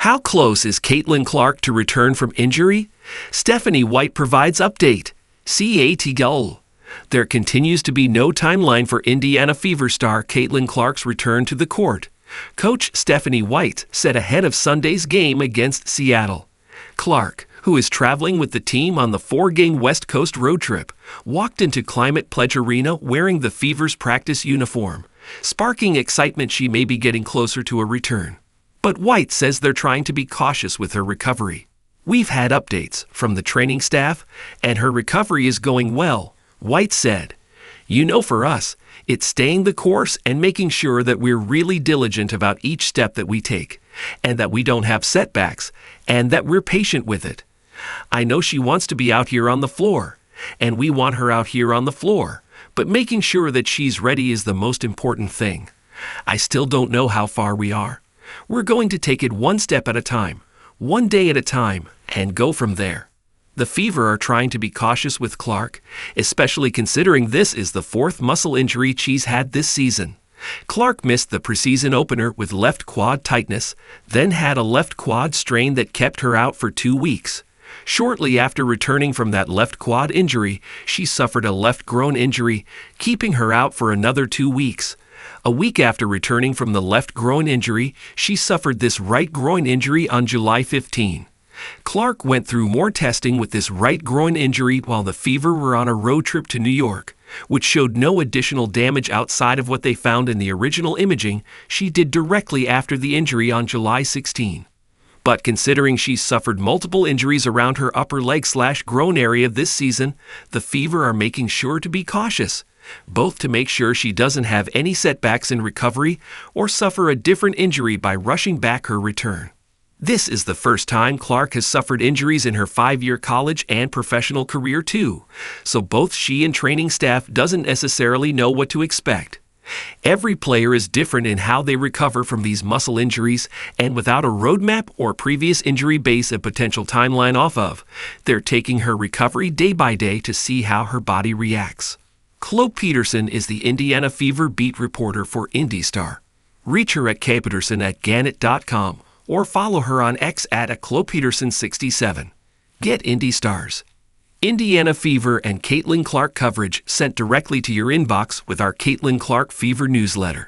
How close is Caitlin Clark to return from injury? Stephanie White provides update. CAT goal. There continues to be no timeline for Indiana Fever star Caitlin Clark's return to the court. Coach Stephanie White said ahead of Sunday's game against Seattle. Clark, who is traveling with the team on the 4-game West Coast road trip, walked into Climate Pledge Arena wearing the Fever's practice uniform, sparking excitement she may be getting closer to a return. But White says they're trying to be cautious with her recovery. We've had updates from the training staff, and her recovery is going well, White said. You know, for us, it's staying the course and making sure that we're really diligent about each step that we take, and that we don't have setbacks, and that we're patient with it. I know she wants to be out here on the floor, and we want her out here on the floor, but making sure that she's ready is the most important thing. I still don't know how far we are. We're going to take it one step at a time, one day at a time, and go from there. The Fever are trying to be cautious with Clark, especially considering this is the 4th muscle injury she's had this season. Clark missed the preseason opener with left quad tightness, then had a left quad strain that kept her out for 2 weeks. Shortly after returning from that left quad injury, she suffered a left groin injury, keeping her out for another 2 weeks. A week after returning from the left groin injury, she suffered this right groin injury on July 15. Clark went through more testing with this right groin injury while the Fever were on a road trip to New York, which showed no additional damage outside of what they found in the original imaging she did directly after the injury on July 16. But considering she's suffered multiple injuries around her upper leg/groin area this season, the Fever are making sure to be cautious, both to make sure she doesn't have any setbacks in recovery or suffer a different injury by rushing back her return. This is the first time Clark has suffered injuries in her 5-year college and professional career too, so both she and training staff doesn't necessarily know what to expect. Every player is different in how they recover from these muscle injuries, and without a roadmap or previous injury base a potential timeline off of, they're taking her recovery day by day to see how her body reacts. Chloe Peterson is the Indiana Fever beat reporter for IndyStar. Reach her at kpeterson@gannett.com or follow her on X at @ChloePeterson67. Get IndyStar's Indiana Fever and Caitlin Clark coverage sent directly to your inbox with our Caitlin Clark Fever newsletter.